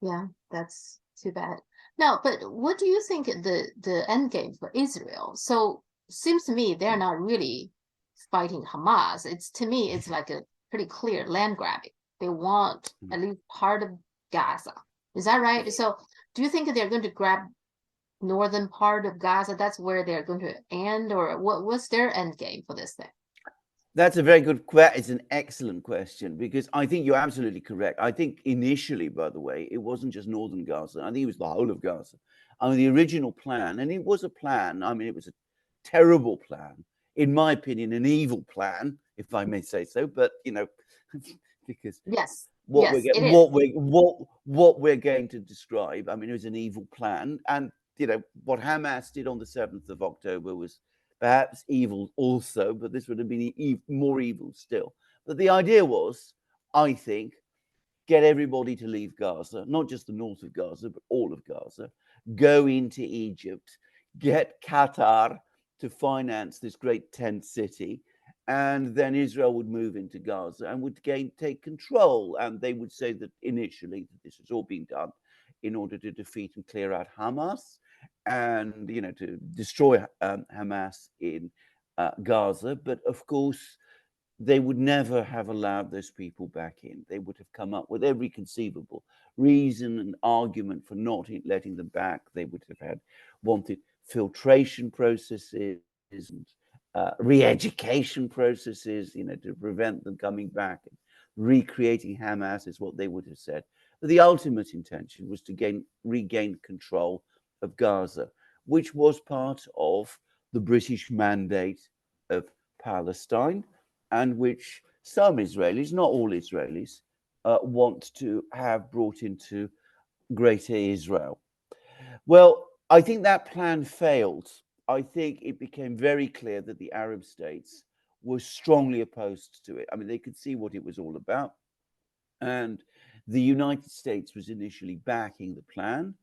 Yeah, that's too bad. Now, but what do you think the end game for Israel? So seems to me they're not really fighting Hamas. It's to me, it's like a pretty clear land grabbing. They want at least part of Gaza. Is that right? So do you think they're going to grab northern part of Gaza? That's where they're going to end, or what's their end game for this thing? That's a very good question. It's an excellent question because I think you're absolutely correct. I think initially, by the way, it wasn't just northern Gaza. I think it was the whole of Gaza. I mean, the original plan, and it was a plan. I mean, it was a terrible plan, in my opinion, an evil plan, if I may say so. But because Yes, what we're yes, get, it is. what we're going to describe, I mean, it was an evil plan, and what Hamas did on the 7th of October was perhaps evil also, but this would have been more evil still. But the idea was, I think, get everybody to leave Gaza, not just the north of Gaza, but all of Gaza, go into Egypt, get Qatar to finance this great tent city, and then Israel would move into Gaza and would take control. And they would say that initially that this was all being done in order to defeat and clear out Hamas and to destroy Hamas in Gaza. But of course, they would never have allowed those people back in. They would have come up with every conceivable reason and argument for not letting them back. They would have wanted filtration processes and re-education processes, to prevent them coming back. And recreating Hamas is what they would have said. But the ultimate intention was to regain control of Gaza, which was part of the British mandate of Palestine, and which some Israelis, not all Israelis, want to have brought into Greater Israel. Well, I think that plan failed. I think it became very clear that the Arab states were strongly opposed to it. I mean, they could see what it was all about. And the United States was initially backing the plan.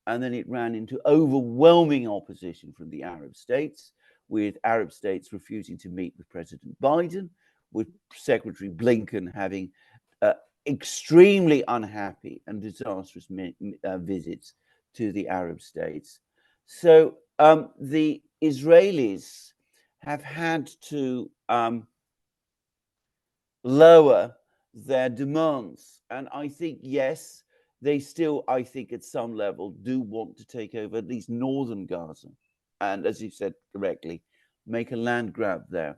And then it ran into overwhelming opposition from the Arab states, with Arab states refusing to meet with President Biden, with Secretary Blinken having extremely unhappy and disastrous visits to the Arab states. So the Israelis have had to lower their demands. And I think, yes, they still, I think, at some level, do want to take over at least northern Gaza. And as you said correctly, make a land grab there.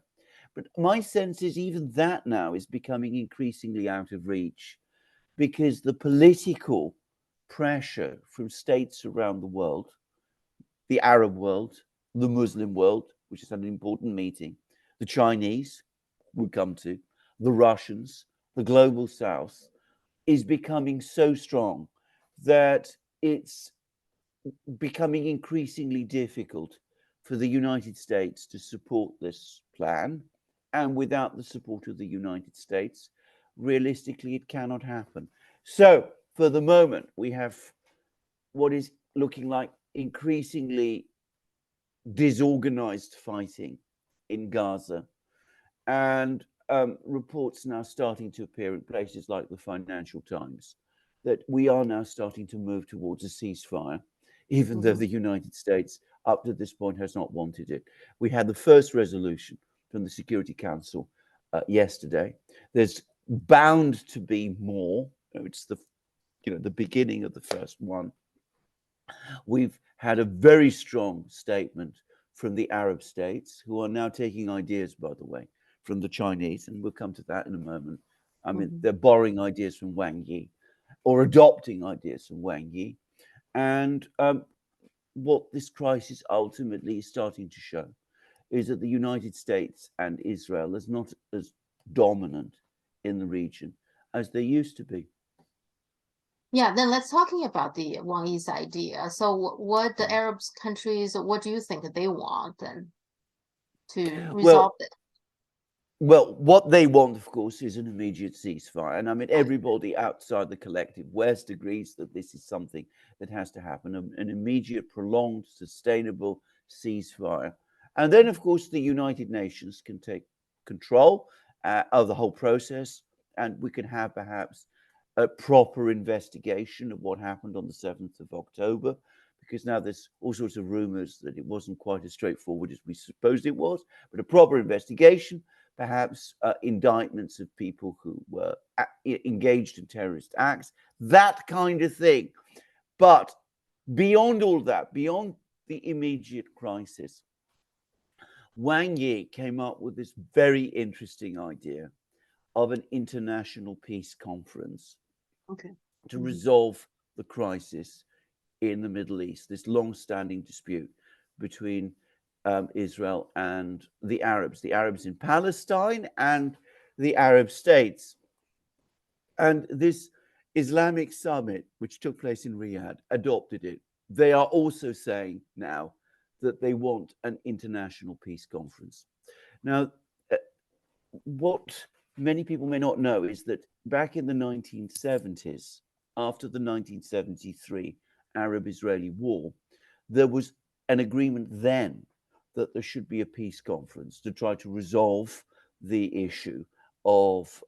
But my sense is even that now is becoming increasingly out of reach because the political pressure from states around the world, the Arab world, the Muslim world, which is an important meeting, the Chinese would come to, the Russians, the global south, is becoming so strong that it's becoming increasingly difficult for the United States to support this plan. And without the support of the United States, realistically, it cannot happen. So, for the moment, we have what is looking like increasingly disorganized fighting in Gaza, and reports now starting to appear in places like the Financial Times that we are now starting to move towards a ceasefire, even though Mhm. the United States up to this point has not wanted it. We had the first resolution from the Security Council yesterday. There's bound to be more. It's the beginning of the first one. We've had a very strong statement from the Arab states, who are now taking ideas, by the way, from the Chinese, and we'll come to that in a moment. I mean, Mhm. they're borrowing ideas from Wang Yi or adopting ideas from Wang Yi. And what this crisis ultimately is starting to show is that the United States and Israel is not as dominant in the region as they used to be. Yeah, then let's talking about the Wang Yi's idea. So what the Arab countries, what do you think they want then to resolve Well, it? Well, what they want, of course, is an immediate ceasefire. And I mean, Right. everybody outside the collective West agrees that this is something that has to happen, an immediate, prolonged, sustainable ceasefire. And then, of course, the United Nations can take control of the whole process, and we can have perhaps a proper investigation of what happened on the 7th of October, because now there's all sorts of rumors that it wasn't quite as straightforward as we supposed it was, but a proper investigation, perhaps indictments of people who were engaged in terrorist acts, that kind of thing. But beyond all that, beyond the immediate crisis, Wang Yi came up with this very interesting idea of an international peace conference to resolve the crisis in the Middle East, this long-standing dispute between Israel and the Arabs in Palestine and the Arab states. And this Islamic summit, which took place in Riyadh, adopted it. They are also saying now that they want an international peace conference. Now, what many people may not know is that back in the 1970s, after the 1973 Arab-Israeli war, there was an agreement then that there should be a peace conference to try to resolve the issue of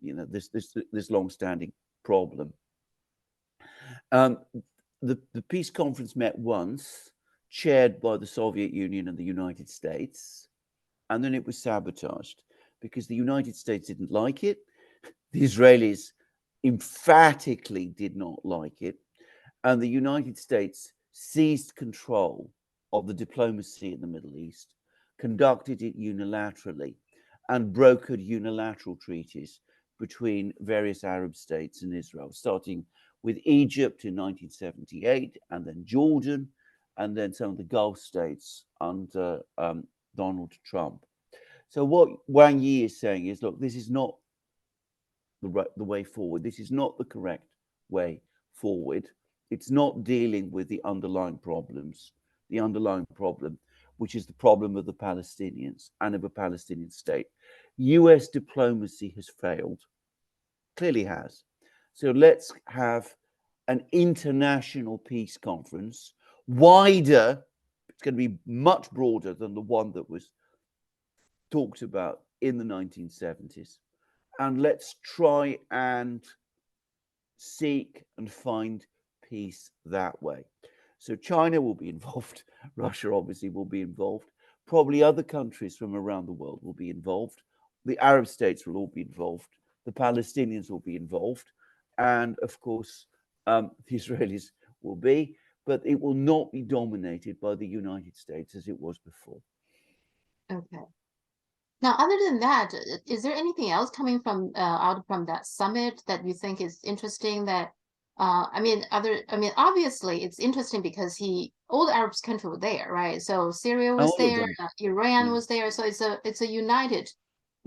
this long-standing problem. The peace conference met once, chaired by the Soviet Union and the United States, and then it was sabotaged because the United States didn't like it. The Israelis emphatically did not like it, and the United States seized control of the diplomacy in the Middle East, conducted it unilaterally, and brokered unilateral treaties between various Arab states and Israel, starting with Egypt in 1978, and then Jordan, and then some of the Gulf states under Donald Trump. So what Wang Yi is saying is, look, this is not the way forward. This is not the correct way forward. It's not dealing with the underlying problems, the underlying problem, which is the problem of the Palestinians and of a Palestinian state. US diplomacy has failed, clearly has. So let's have an international peace conference, wider. It's going to be much broader than the one that was talked about in the 1970s. And let's try and seek and find peace that way. So China will be involved. Russia obviously will be involved. Probably other countries from around the world will be involved. The Arab states will all be involved. The Palestinians will be involved. And of course, the Israelis will be, but it will not be dominated by the United States as it was before. Okay. Now, other than that, is there anything else coming from out from that summit that you think is interesting? That obviously it's interesting because all the Arab countries were there, right? So Syria was there, Iran was there, so it's a united,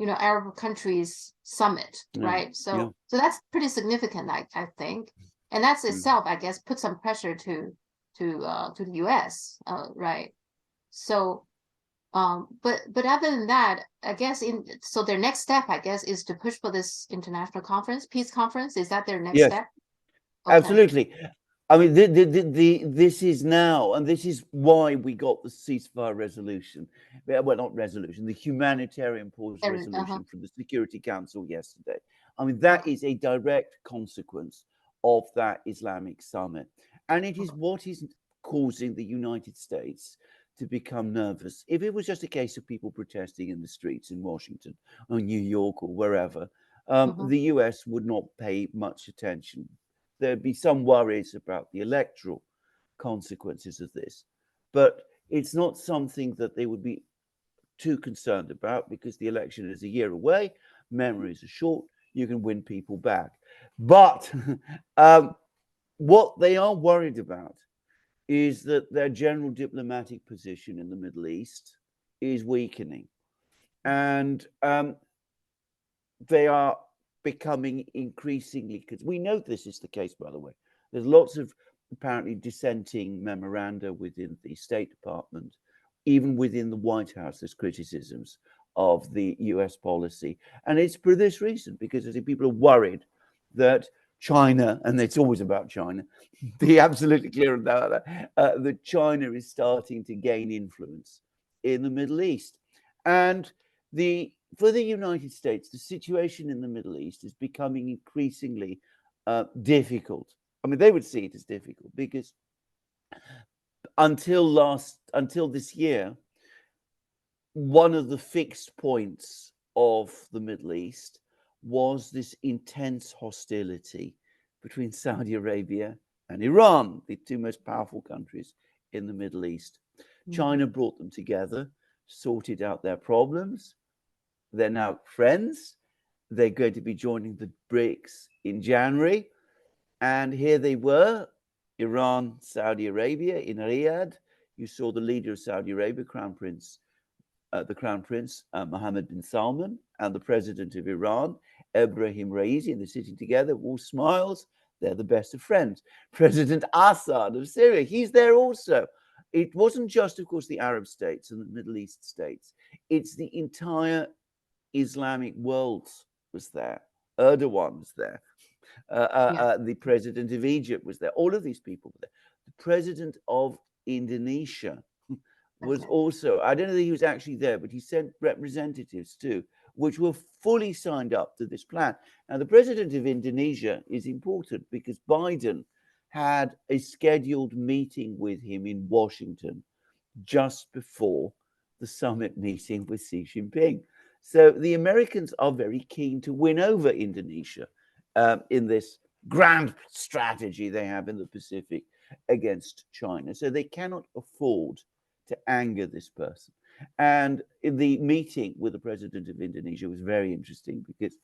Arab countries summit, right? So that's pretty significant, I think, and that's itself, I guess, put some pressure to the US, right? So. But other than that, I guess so their next step, I guess, is to push for this international conference, peace conference. Is that their next step? Okay. Absolutely. I mean, this is now, and this is why we got the ceasefire resolution. Well, not resolution, the humanitarian pause resolution from the Security Council yesterday. I mean, that is a direct consequence of that Islamic summit. And it is what is causing the United States to become nervous. If it was just a case of people protesting in the streets in Washington or New York or wherever, the US would not pay much attention. There'd be some worries about the electoral consequences of this, but it's not something that they would be too concerned about because the election is a year away, memories are short, you can win people back. But what they are worried about is that their general diplomatic position in the Middle East is weakening. And they are becoming increasingly, because we know this is the case, by the way. There's lots of apparently dissenting memoranda within the State Department, even within the White House, there's criticisms of the US policy. And it's for this reason, because I think people are worried that China, and it's always about China, be absolutely clear about that China is starting to gain influence in the Middle East. And for the United States, the situation in the Middle East is becoming increasingly difficult. I mean, they would see it as difficult because until this year, one of the fixed points of the Middle East was this intense hostility between Saudi Arabia and Iran, the two most powerful countries in the Middle East. China brought them together, sorted out their problems. They're now friends. They're going to be joining the BRICS in January. And here they were, Iran, Saudi Arabia in Riyadh. You saw the leader of Saudi Arabia, the Crown Prince Mohammed bin Salman, and the president of Iran, Ebrahim Raisi, and they're sitting together, all smiles. They're the best of friends. President Assad of Syria, he's there also. It wasn't just, of course, the Arab states and the Middle East states. It's the entire Islamic world was there. Erdogan was there. The president of Egypt was there. All of these people were there. The president of Indonesia was also, I don't know that he was actually there, but he sent representatives too, which were fully signed up to this plan. Now, the president of Indonesia is important because Biden had a scheduled meeting with him in Washington just before the summit meeting with Xi Jinping. So the Americans are very keen to win over Indonesia in this grand strategy they have in the Pacific against China. So they cannot afford to anger this person. And in the meeting with the president of Indonesia was very interesting because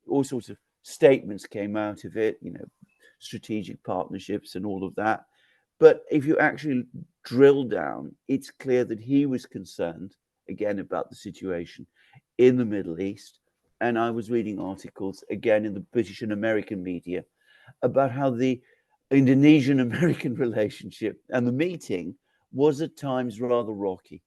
all sorts of statements came out of it, strategic partnerships and all of that. But if you actually drill down, it's clear that he was concerned, again, about the situation in the Middle East. And I was reading articles, again, in the British and American media about how the Indonesian-American relationship and the meeting was at times rather rocky.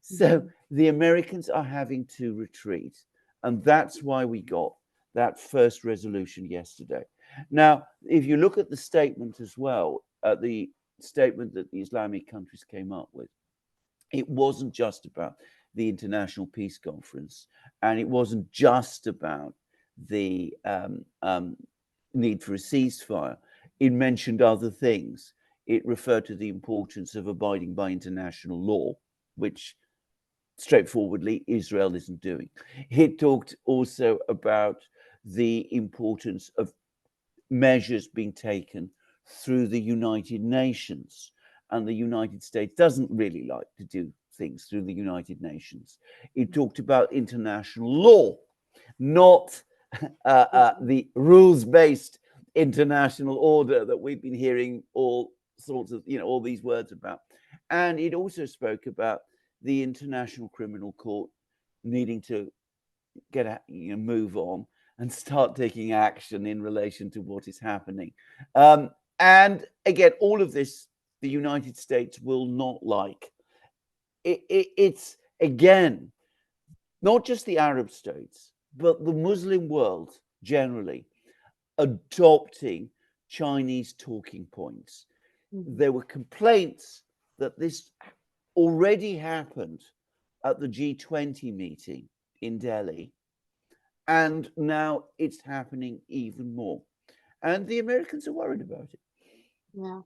So the Americans are having to retreat. And that's why we got that first resolution yesterday. Now, if you look at the statement as well, the statement that the Islamic countries came up with, it wasn't just about the International Peace Conference, and it wasn't just about the need for a ceasefire. It mentioned other things. It referred to the importance of abiding by international law, which straightforwardly Israel isn't doing. It talked also about the importance of measures being taken through the United Nations. And the United States doesn't really like to do things through the United Nations. It talked about international law, not the rules-based international order that we've been hearing all sorts of, all these words about. And it also spoke about the International Criminal Court needing to move on and start taking action in relation to what is happening. And again, all of this, the United States will not like. It's, again, not just the Arab states, but the Muslim world generally adopting Chinese talking points. There were complaints that this already happened at the G20 meeting in Delhi, and now it's happening even more. And the Americans are worried about it. Yeah.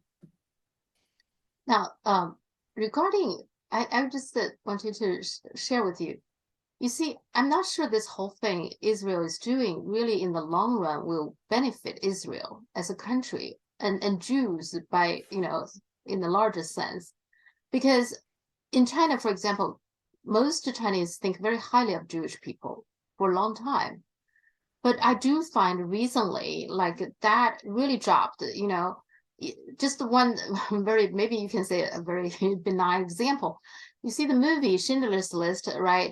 Now, regarding, I just wanted to share with you. You see, I'm not sure this whole thing Israel is doing really in the long run will benefit Israel as a country and Jews by, in the largest sense. Because in China, for example, most Chinese think very highly of Jewish people for a long time. But I do find recently, like that really dropped, just one maybe you can say a very benign example. You see the movie Schindler's List, right?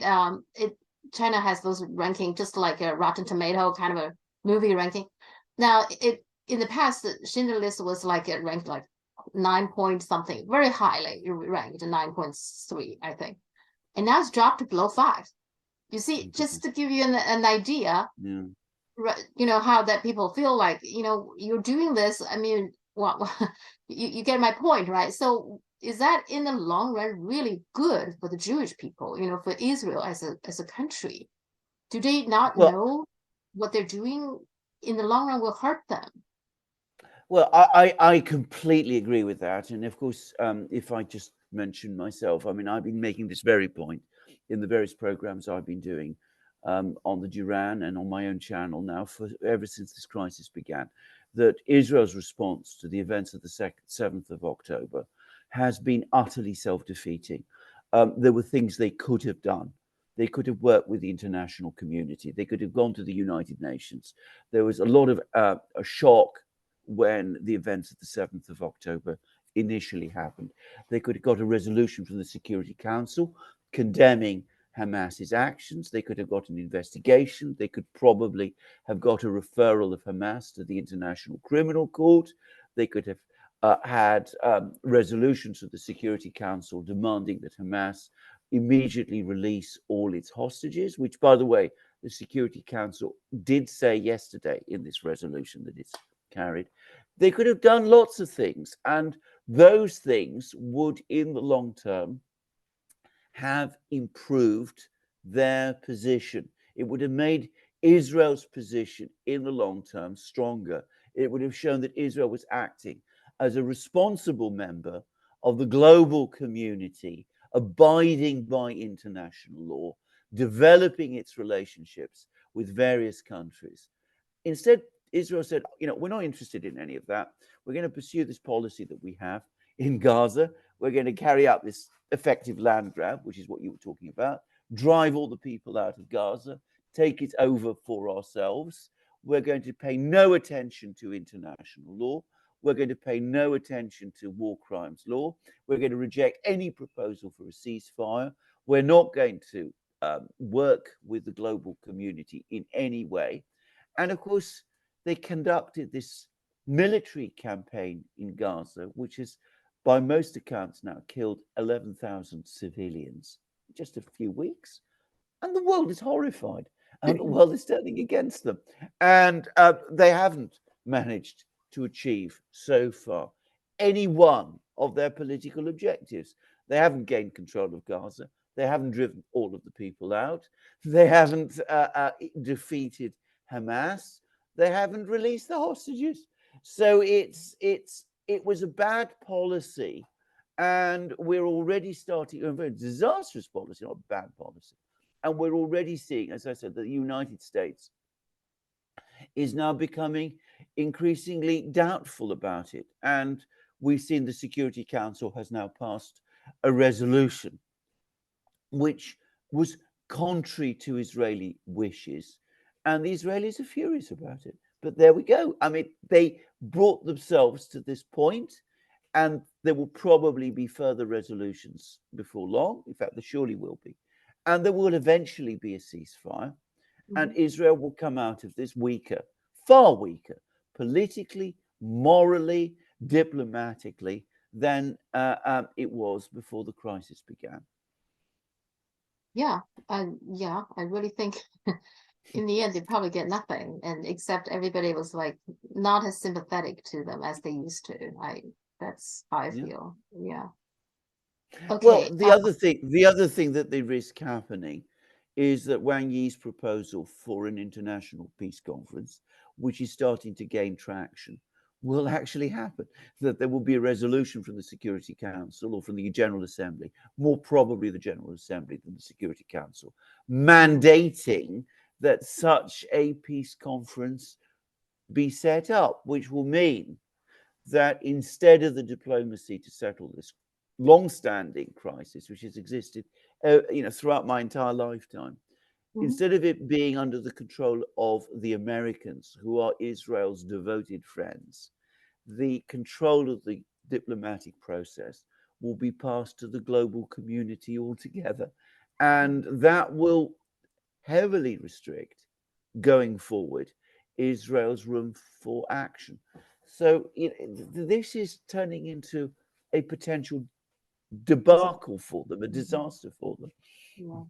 China has those ranking, just like a Rotten Tomato kind of a movie ranking. Now, in the past, Schindler's List was like ranked like 9 point something, very highly ranked, 9.3, I think. And now it's dropped below 5. You see, just to give you an idea, how that people feel like, you're doing this. I mean, well, you get my point, right? So is that in the long run really good for the Jewish people, for Israel as a country? Do they not know what they're doing in the long run will hurt them? Well, I completely agree with that. And of course, if I just mention myself, I mean, I've been making this very point in the various programs I've been doing on the Duran and on my own channel now for ever since this crisis began, that Israel's response to the events of the 7th of October has been utterly self-defeating. There were things they could have done. They could have worked with the international community. They could have gone to the United Nations. There was a lot of a shock when the events of the 7th of October initially happened. They could have got a resolution from the Security Council condemning Hamas's actions. They could have got an investigation. They could probably have got a referral of Hamas to the International Criminal Court. They could have had resolutions of the Security Council demanding that Hamas immediately release all its hostages, which, by the way, the Security Council did say yesterday in this resolution that it's carried. They could have done lots of things, and those things would, in the long term, have improved their position. It would have made Israel's position in the long term stronger. It would have shown that Israel was acting as a responsible member of the global community, abiding by international law, developing its relationships with various countries. Instead, Israel said, we're not interested in any of that. We're going to pursue this policy that we have in Gaza. We're going to carry out this effective land grab, which is what you were talking about, drive all the people out of Gaza, take it over for ourselves. We're going to pay no attention to international law. We're going to pay no attention to war crimes law. We're going to reject any proposal for a ceasefire. We're not going to work with the global community in any way. And of course, they conducted this military campaign in Gaza, which has, by most accounts now, killed 11,000 civilians in just a few weeks. And the world is horrified. And the world is turning against them. And they haven't managed to achieve so far any one of their political objectives. They haven't gained control of Gaza. They haven't driven all of the people out. They haven't defeated Hamas. They haven't released the hostages. So it was a bad policy, and we're already starting a very disastrous policy, not a bad policy. And we're already seeing, as I said, that the United States is now becoming increasingly doubtful about it. And we've seen the Security Council has now passed a resolution which was contrary to Israeli wishes. And the Israelis are furious about it. But there we go. I mean, they brought themselves to this point, and there will probably be further resolutions before long. In fact, there surely will be. And there will eventually be a ceasefire. And Israel will come out of this weaker, far weaker, politically, morally, diplomatically, than it was before the crisis began. Yeah, I really think in the end they probably get nothing, and except everybody was like not as sympathetic to them as they used to. That's how I feel. Yeah. Okay. Well, the other thing that they risk happening is that Wang Yi's proposal for an international peace conference, which is starting to gain traction, will actually happen. That there will be a resolution from the Security Council or from the General Assembly, more probably the General Assembly than the Security Council, mandating that such a peace conference be set up, which will mean that instead of the diplomacy to settle this long-standing crisis, which has existed, throughout my entire lifetime, instead of it being under the control of the Americans, who are Israel's devoted friends, the control of the diplomatic process will be passed to the global community altogether, and that will heavily restrict, going forward, Israel's room for action. So this is turning into a potential debacle for them, a disaster for them. Yeah.